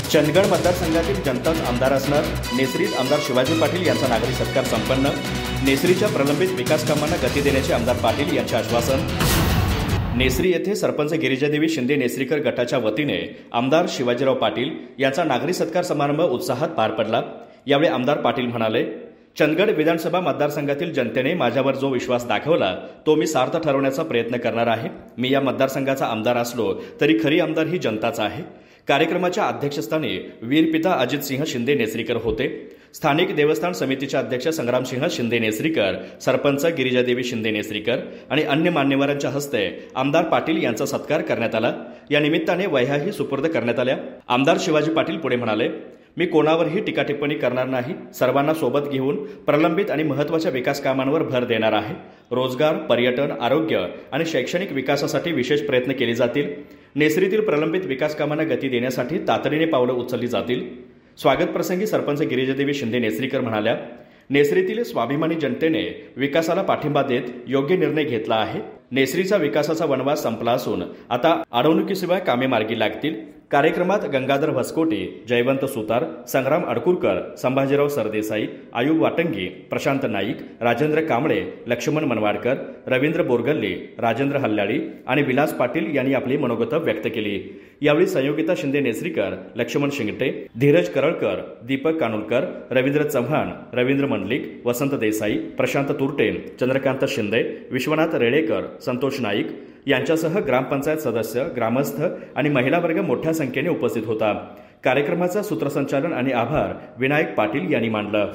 चंदगड मतदारसंघातील जनताच आमदार असणार. नेसरीत आमदार शिवाजी पाटील यांचा नागरी सत्कार संपन्न. नेसरीच्या प्रलंबित विकास कामांना गती देण्याचे आमदार पाटील यांचे आश्वासन. नेसरी येथे सरपंच गिरिजादेवी शिंदे नेसरीकर गटाच्या वतीने आमदार शिवाजीराव पाटील यांचा नागरी सत्कार समारंभ उत्साहात पार पडला. यावेळी आमदार पाटील म्हणाले, चंदगड विधानसभा मतदारसंघातील जनतेने माझ्यावर जो विश्वास दाखवला तो मी सार्थ ठरवण्याचा प्रयत्न करणार आहे. मी या मतदारसंघाचा आमदार असलो तरी खरी आमदार ही जनताच आहे. कार्यक्रमाच्या अध्यक्षस्थानी वीरपिता अजितसिंह शिंदे नेसरीकर होते. स्थानिक देवस्थान समितीचे अध्यक्ष संग्रामसिंह शिंदे नेसरीकर, सरपंच गिरिजादेवी शिंदे नेसरीकर आणि अन्य मान्यवरांच्या हस्ते आमदार पाटील यांचा सत्कार करण्यात आला. या निमित्ताने वह्याही सुपूर्द करण्यात आल्या. आमदार शिवाजी पाटील पुढे म्हणाले, मी कोणावरही टीका टिप्पणी करणार नाही. सर्वांना सोबत घेऊन प्रलंबित आणि महत्त्वाच्या विकास कामांवर भर देणार आहे. रोजगार, पर्यटन, आरोग्य आणि शैक्षणिक विकासासाठी विशेष प्रयत्न केले जातील. नेसरीतील प्रलंबित विकास कामांना गती देण्यासाठी तातडीने पावलं उचलली जातील. स्वागत प्रसंगी सरपंच गिरिजादेवी शिंदे नेसरीकर म्हणाल्या, नेसरीतील स्वाभिमानी जनतेने विकासाला पाठिंबा देत योग्य निर्णय घेतला आहे. नेसरीचा विकासाचा वनवास संपला असून आता अडवणुकीशिवाय कामे मार्गी लागतील. कार्यक्रमात गंगाधर भस्कोटे, जयवंत सुतार, संग्राम अडकुरकर, संभाजीराव सरदेसाई, आयुब वाटंगी, प्रशांत नाईक, राजेंद्र कांबळे, लक्ष्मण मनवाडकर, रवींद्र बोरगल्ले, राजेंद्र हल्लाळी आणि विलास पाटील यांनी आपली मनोगत व्यक्त केली. यावेळी संयोगिता शिंदे नेसरीकर, लक्ष्मण शिंगटे, धीरज करळकर, दीपक कानोलकर, रवींद्र चव्हाण, रवींद्र मंडलिक, वसंत देसाई, प्रशांत तुर्टे, चंद्रकांत शिंदे, विश्वनाथ रेडेकर, संतोष नाईक यांच्यासह ग्रामपंचायत सदस्य, ग्रामस्थ आणि महिला वर्ग मोठ्या संख्येने उपस्थित होता. कार्यक्रमाचा सूत्रसंचालन आणि आभार विनायक पाटील यांनी मानलं.